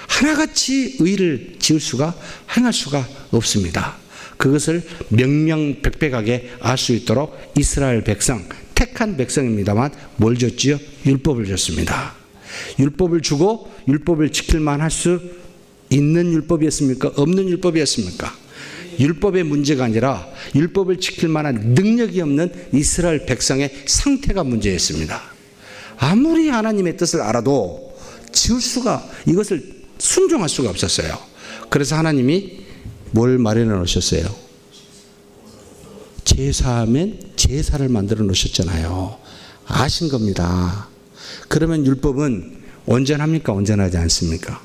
하나같이 의를 지을 수가, 행할 수가 없습니다. 그것을 명명백백하게 알 수 있도록 이스라엘 백성, 택한 백성입니다만 뭘 줬지요? 율법을 줬습니다. 율법을 주고 율법을 지킬만 할 수 있는 율법이었습니까? 없는 율법이었습니까? 율법의 문제가 아니라 율법을 지킬 만한 능력이 없는 이스라엘 백성의 상태가 문제였습니다. 아무리 하나님의 뜻을 알아도 지을 수가, 이것을 순종할 수가 없었어요. 그래서 하나님이 뭘 마련해 놓으셨어요? 제사하면 제사를 만들어 놓으셨잖아요. 아신 겁니다. 그러면 율법은 온전합니까? 온전하지 않습니까?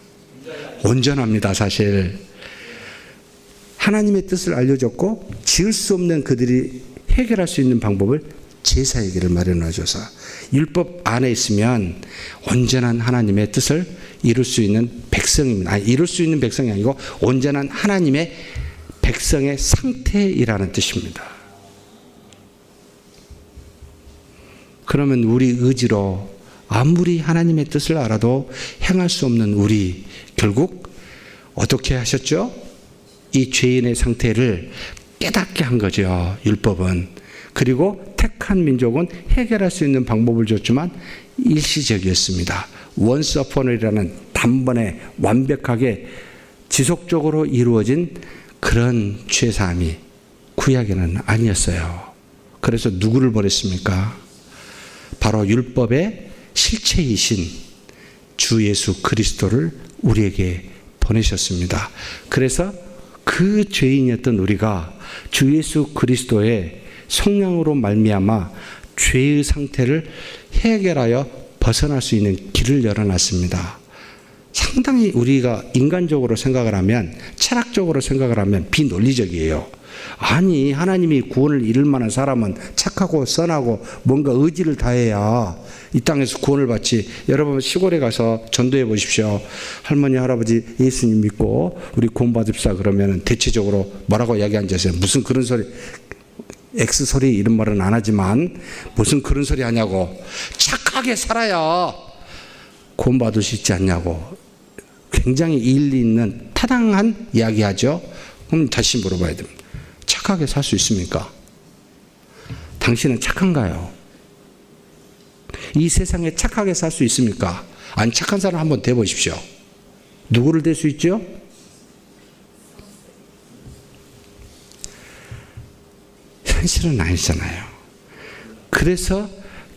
온전합니다. 사실 하나님의 뜻을 알려줬고 지을 수 없는 그들이 해결할 수 있는 방법을 제사에게를 마련해 줘서 율법 안에 있으면 온전한 하나님의 뜻을 이룰 수 있는 백성입니다. 아니, 이룰 수 있는 백성이 아니고 온전한 하나님의 백성의 상태이라는 뜻입니다. 그러면 우리 의지로 아무리 하나님의 뜻을 알아도 행할 수 없는 우리, 결국 어떻게 하셨죠? 이 죄인의 상태를 깨닫게 한 거죠, 율법은. 그리고 택한 민족은 해결할 수 있는 방법을 줬지만 일시적이었습니다. once upon a라는 단번에 완벽하게 지속적으로 이루어진 그런 죄사함이 구약에는 아니었어요. 그래서 누구를 보냈습니까? 바로 율법의 실체이신 주 예수 그리스도를 우리에게 보내셨습니다. 그래서 그 죄인이었던 우리가 주 예수 그리스도의 성령으로 말미암아 죄의 상태를 해결하여 벗어날 수 있는 길을 열어놨습니다. 상당히 우리가 인간적으로 생각을 하면, 철학적으로 생각을 하면 비논리적이에요. 아니, 하나님이 구원을 이룰 만한 사람은 착하고 선하고 뭔가 의지를 다해야 이 땅에서 구원을 받지. 여러분 시골에 가서 전도해 보십시오. 할머니 할아버지 예수님 믿고 우리 구원받읍시다 그러면 대체적으로 뭐라고 이야기하는지 아세요? 무슨 그런 소리, X 소리 이런 말은 안 하지만 무슨 그런 소리 하냐고, 착하게 살아야 구원받을 수 있지 않냐고 굉장히 일리 있는 타당한 이야기하죠. 그럼 다시 물어봐야 됩니다. 착하게 살 수 있습니까? 당신은 착한가요? 이 세상에 착하게 살 수 있습니까? 아니, 착한 사람 한번 대보십시오. 누구를 댈 수 있죠? 현실은 아니잖아요. 그래서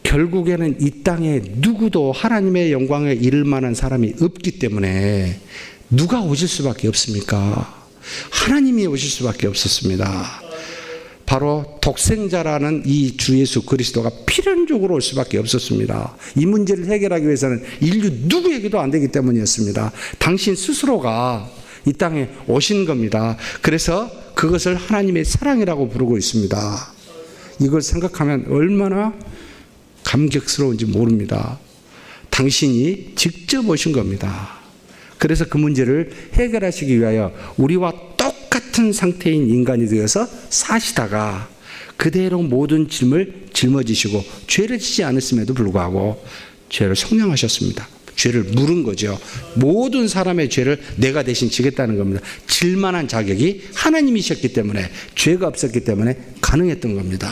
결국에는 이 땅에 누구도 하나님의 영광에 이를 만한 사람이 없기 때문에 누가 오실 수밖에 없습니까? 하나님이 오실 수밖에 없었습니다. 바로 독생자라는 이 주 예수 그리스도가 필연적으로 올 수밖에 없었습니다. 이 문제를 해결하기 위해서는 인류 누구에게도 안 되기 때문이었습니다. 당신 스스로가 이 땅에 오신 겁니다. 그래서 그것을 하나님의 사랑이라고 부르고 있습니다. 이걸 생각하면 얼마나 감격스러운지 모릅니다. 당신이 직접 오신 겁니다. 그래서 그 문제를 해결하시기 위하여 우리와 똑같은 상태인 인간이 되어서 사시다가 그대로 모든 짐을 짊어지시고 죄를 지지 않았음에도 불구하고 죄를 속량하셨습니다. 죄를 물은 거죠. 모든 사람의 죄를 내가 대신 지겠다는 겁니다. 질 만한 자격이 하나님이셨기 때문에, 죄가 없었기 때문에 가능했던 겁니다.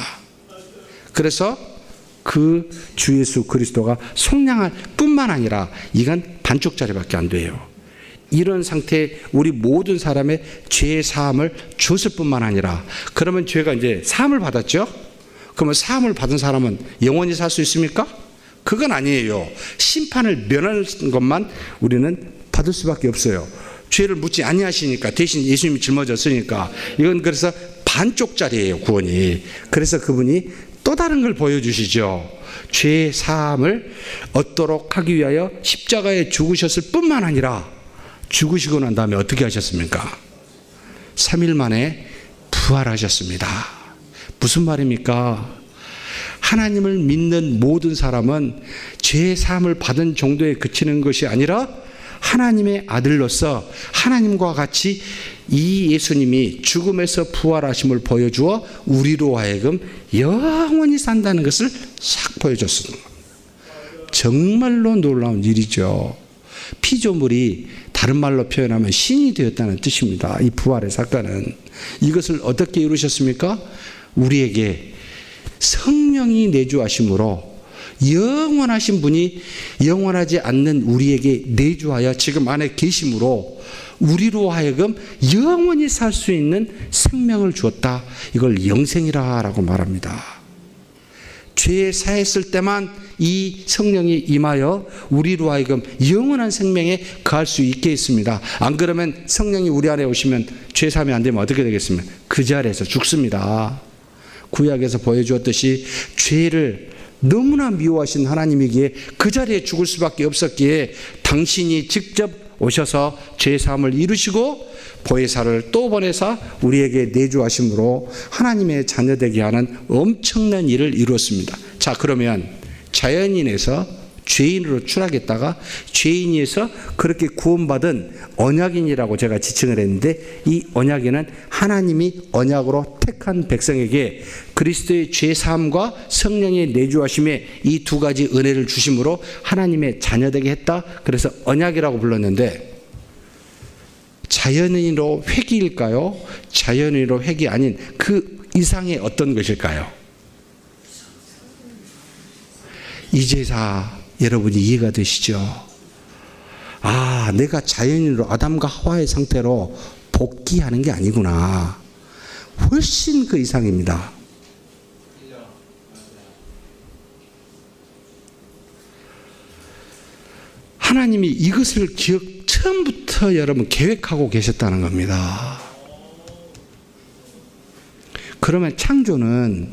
그래서 그 주 예수 그리스도가 속량할 뿐만 아니라 이건 반쪽짜리밖에 안 돼요. 이런 상태에 우리 모든 사람의 죄 사함을 줬을 뿐만 아니라, 그러면 죄가 이제 사함을 받았죠? 그러면 사함을 받은 사람은 영원히 살 수 있습니까? 그건 아니에요. 심판을 면하는 것만 우리는 받을 수밖에 없어요. 죄를 묻지 아니하시니까, 대신 예수님이 짊어졌으니까. 이건 그래서 반쪽짜리예요, 구원이. 그래서 그분이 또 다른 걸 보여주시죠. 죄 사함을 얻도록 하기 위하여 십자가에 죽으셨을 뿐만 아니라, 죽으시고 난 다음에 어떻게 하셨습니까? 3일 만에 부활하셨습니다. 무슨 말입니까? 하나님을 믿는 모든 사람은 죄 사함을 받은 정도에 그치는 것이 아니라 하나님의 아들로서 하나님과 같이 이 예수님이 죽음에서 부활하심을 보여주어 우리로 하여금 영원히 산다는 것을 싹 보여줬습니다. 정말로 놀라운 일이죠. 피조물이 다른 말로 표현하면 신이 되었다는 뜻입니다. 이 부활의 사건은. 이것을 어떻게 이루셨습니까? 우리에게 성령이 내주하심으로, 영원하신 분이 영원하지 않는 우리에게 내주하여 지금 안에 계심으로 우리로 하여금 영원히 살 수 있는 생명을 주었다. 이걸 영생이라고 말합니다. 죄에 사했을 때만 이 성령이 임하여 우리로 하여금 영원한 생명에 거할 수 있게 했습니다. 안 그러면 성령이 우리 안에 오시면 죄 사함이 안 되면 어떻게 되겠습니까? 그 자리에서 죽습니다. 구약에서 보여주었듯이 죄를 너무나 미워하신 하나님이기에 그 자리에 죽을 수밖에 없었기에 당신이 직접 오셔서 죄사함을 이루시고 보혜사를 또 보내사 우리에게 내주하심으로 하나님의 자녀되게 하는 엄청난 일을 이루었습니다. 자, 그러면 자연인에서 죄인으로 추락했다가 죄인에서 그렇게 구원받은 언약인이라고 제가 지칭을 했는데, 이 언약인은 하나님이 언약으로 택한 백성에게 그리스도의 죄사함과 성령의 내주하심에 이 두 가지 은혜를 주심으로 하나님의 자녀되게 했다. 그래서 언약이라고 불렀는데, 자연인으로 회개일까요? 자연인으로 회개 아닌 그 이상의 어떤 것일까요? 이제사 여러분이 이해가 되시죠? 아, 내가 자연인으로 아담과 하와의 상태로 복귀하는 게 아니구나. 훨씬 그 이상입니다. 하나님이 이것을 처음부터 여러분 계획하고 계셨다는 겁니다. 그러면 창조는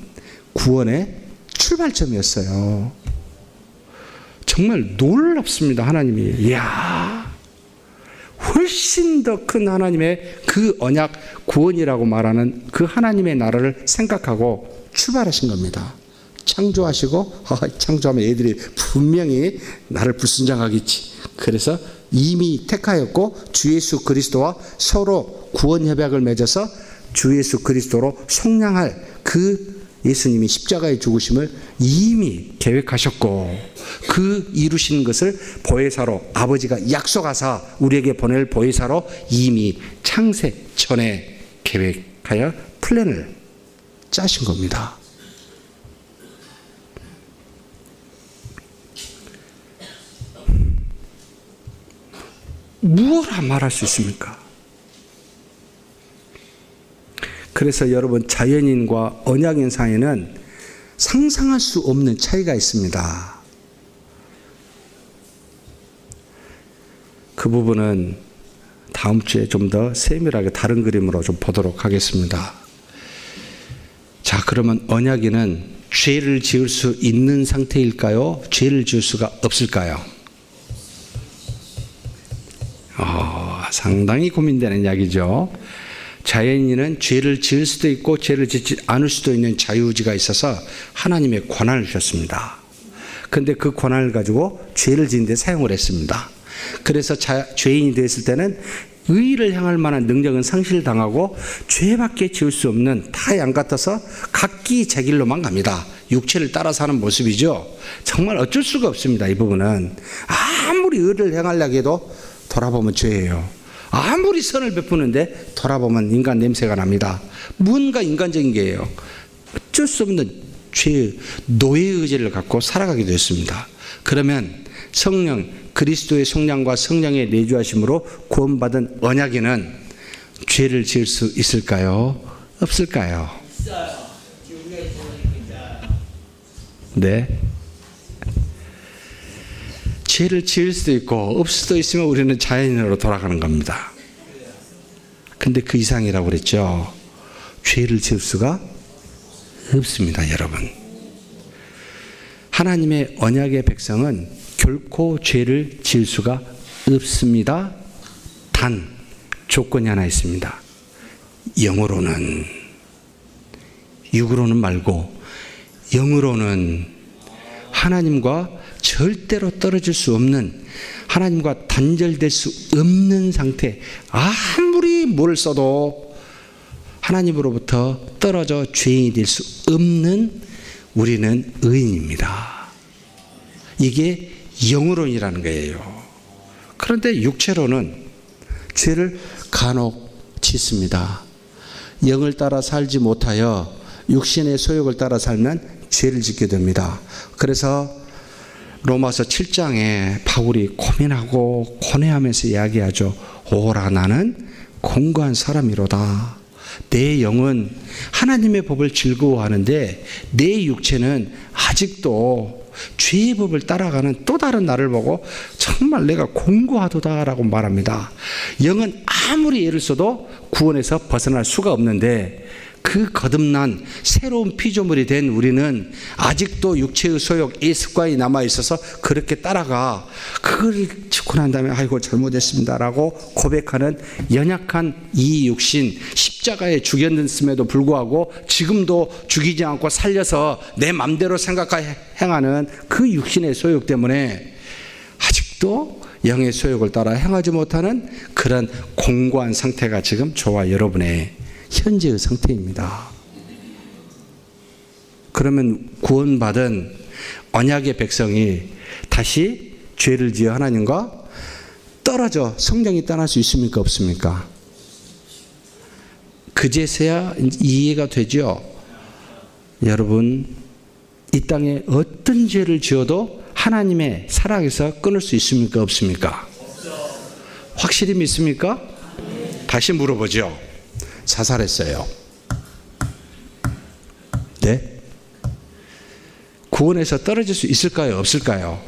구원의 출발점이었어요. 정말 놀랍습니다. 하나님이. 이야, 훨씬 더 큰 하나님의 그 언약 구원이라고 말하는 그 하나님의 나라를 생각하고 출발하신 겁니다. 창조하시고, 창조하면 애들이 분명히 나를 불순종하겠지. 그래서 이미 택하였고 주 예수 그리스도와 서로 구원 협약을 맺어서 주 예수 그리스도로 속량할 그 예수님이 십자가에 죽으심을 이미 계획하셨고, 그 이루신 것을 보혜사로 아버지가 약속하사 우리에게 보낼 보혜사로 이미 창세 전에 계획하여 플랜을 짜신 겁니다. 무엇라 말할 수 있습니까? 그래서 여러분, 자연인과 언약인 사이에는 상상할 수 없는 차이가 있습니다. 그 부분은 다음 주에 좀 더 세밀하게 다른 그림으로 좀 보도록 하겠습니다. 자, 그러면 언약인은 죄를 지을 수 있는 상태일까요? 죄를 지을 수가 없을까요? 상당히 고민되는 이야기죠. 자연인은 죄를 지을 수도 있고 죄를 짓지 않을 수도 있는 자유의지가 있어서 하나님의 권한을 주셨습니다. 그런데 그 권한을 가지고 죄를 지는 데 사용을 했습니다. 그래서 죄인이 되었을 때는 의의를 향할 만한 능력은 상실당하고 죄밖에 지을 수 없는 다 양 같아서 각기 제 길로만 갑니다. 육체를 따라 사는 모습이죠. 정말 어쩔 수가 없습니다. 이 부분은 아무리 의를 행하려고 해도 돌아보면 죄예요. 아무리 선을 베푸는데 돌아보면 인간 냄새가 납니다. 뭔가 인간적인 게예요. 어쩔 수 없는 죄의 노예 의지를 갖고 살아가게 됐습니다. 그러면 성령 그리스도의 속량과 성령의 내주하심으로 구원받은 언약인은 죄를 지을 수 있을까요? 없을까요? 네. 죄를 지을 수도 있고 없을 수도 있으면 우리는 자연인으로 돌아가는 겁니다. 근데 그 이상이라고 그랬죠. 죄를 지을 수가 없습니다, 여러분. 하나님의 언약의 백성은 결코 죄를 지을 수가 없습니다. 단 조건이 하나 있습니다. 영으로는, 육으로는 말고 영으로는 하나님과 절대로 떨어질 수 없는, 하나님과 단절될 수 없는 상태, 아무리 뭘 써도 하나님으로부터 떨어져 죄인이 될 수 없는 우리는 의인입니다. 이게 영으로이라는 거예요. 그런데 육체로는 죄를 간혹 짓습니다. 영을 따라 살지 못하여 육신의 소욕을 따라 살면 죄를 짓게 됩니다. 그래서 로마서 7장에 바울이 고민하고 고뇌하면서 이야기하죠. 오라 나는 공고한 사람이로다. 내 영은 하나님의 법을 즐거워하는데 내 육체는 아직도 죄의 법을 따라가는 또 다른 나를 보고 정말 내가 공고하도다라고 말합니다. 영은 아무리 애를 써도 구원에서 벗어날 수가 없는데 그 거듭난 새로운 피조물이 된 우리는 아직도 육체의 소욕, 이 습관이 남아있어서 그렇게 따라가. 그걸 짓고 난 다음에 아이고 잘못했습니다라고 고백하는 연약한 이 육신, 십자가에 죽였음에도 불구하고 지금도 죽이지 않고 살려서 내 맘대로 생각하고 행하는 그 육신의 소욕 때문에 아직도 영의 소욕을 따라 행하지 못하는 그런 공고한 상태가 지금 저와 여러분의 현재의 상태입니다. 그러면 구원받은 언약의 백성이 다시 죄를 지어 하나님과 떨어져 성령이 떠날 수 있습니까? 없습니까? 그제서야 이해가 되죠. 여러분, 이 땅에 어떤 죄를 지어도 하나님의 사랑에서 끊을 수 있습니까? 없습니까? 확실히 믿습니까? 다시 물어보죠. 자살했어요. 네? 구원에서 떨어질 수 있을까요? 없을까요?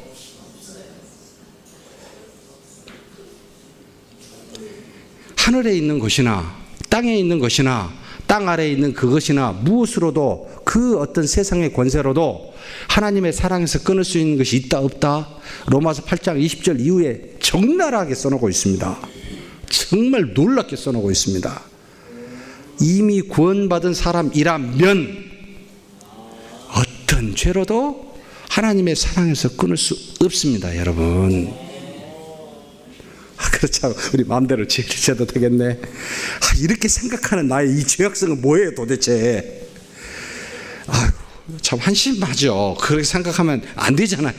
하늘에 있는 것이나 땅에 있는 것이나 땅 아래에 있는 그것이나 무엇으로도 그 어떤 세상의 권세로도 하나님의 사랑에서 끊을 수 있는 것이 있다 없다? 로마서 8장 20절 이후에 적나라하게 써놓고 있습니다. 정말 놀랍게 써놓고 있습니다. 이미 구원받은 사람이라면 어떤 죄로도 하나님의 사랑에서 끊을 수 없습니다, 여러분. 그렇죠. 우리 마음대로 죄를 지어도 되겠네. 이렇게 생각하는 나의 이 죄악성은 뭐예요, 도대체? 참 한심하죠. 그렇게 생각하면 안 되잖아요.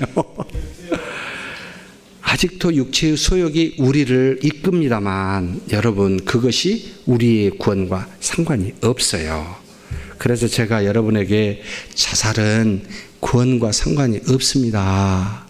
아직도 육체의 소욕이 우리를 이끕니다만 여러분, 그것이 우리의 구원과 상관이 없어요. 그래서 제가 여러분에게 자살은 구원과 상관이 없습니다.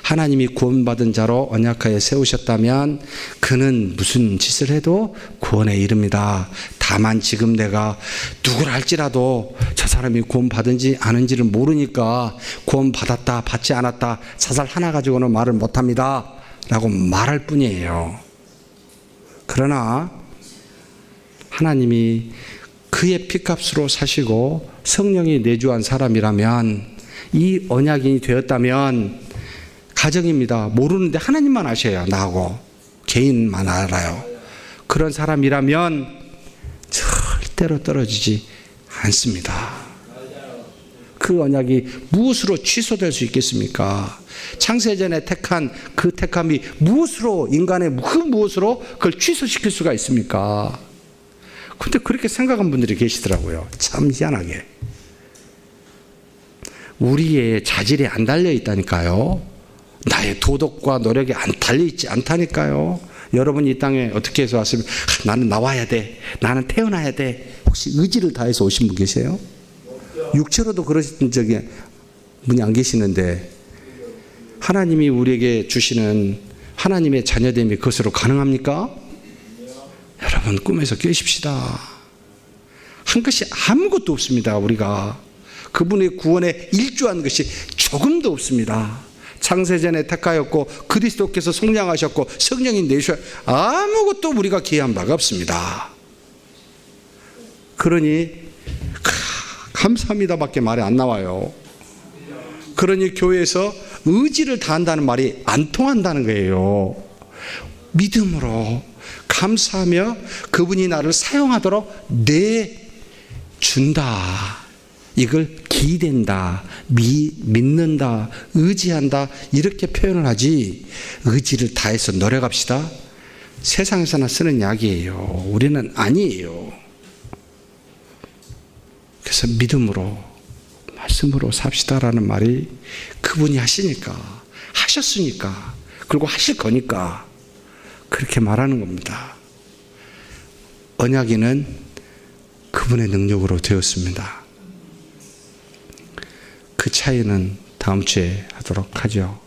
하나님이 구원받은 자로 언약하에 세우셨다면 그는 무슨 짓을 해도 구원에 이릅니다. 다만 지금 내가 누구를 할지라도 저 사람이 구원받은지 아는지를 모르니까 구원받았다 받지 않았다 자살 하나 가지고는 말을 못합니다 라고 말할 뿐이에요. 그러나 하나님이 그의 피값으로 사시고 성령이 내주한 사람이라면, 이 언약인이 되었다면, 가정입니다. 모르는데 하나님만 아셔요. 나하고 개인만 알아요. 그런 사람이라면 절대로 떨어지지 않습니다. 그 언약이 무엇으로 취소될 수 있겠습니까? 창세전에 택한 그 택함이 무엇으로, 인간의 그 무엇으로 그걸 취소시킬 수가 있습니까? 근데 그렇게 생각한 분들이 계시더라고요. 참 희한하게. 우리의 자질이 안 달려 있다니까요. 나의 도덕과 노력이 안 달려 있지 않다니까요. 여러분 이 땅에 어떻게 해서 왔으면 나는 나와야 돼, 나는 태어나야 돼. 혹시 의지를 다해서 오신 분 계세요? 육체로도 그러신 적이 분이 안 계시는데, 하나님이 우리에게 주시는 하나님의 자녀됨이 그것으로 가능합니까? 여러분, 꿈에서 깨십시다. 한 것이 아무것도 없습니다. 우리가 그분의 구원에 일조한 것이 조금도 없습니다. 창세전에 택하였고 그리스도께서 속량하셨고 성령이 내주셔, 아무것도 우리가 기여한 바가 없습니다. 그러니 감사합니다밖에 말이 안 나와요. 그러니 교회에서 의지를 다한다는 말이 안 통한다는 거예요. 믿음으로 감사하며 그분이 나를 사용하도록 내준다. 이걸 기댄다, 믿는다, 의지한다, 이렇게 표현을 하지, 의지를 다해서 노력합시다. 세상에서나 쓰는 약이에요. 우리는 아니에요. 그래서 믿음으로, 말씀으로 삽시다라는 말이 그분이 하시니까, 하셨으니까, 그리고 하실 거니까 그렇게 말하는 겁니다. 언약이는 그분의 능력으로 되었습니다. 그 차이는 다음 주에 하도록 하죠.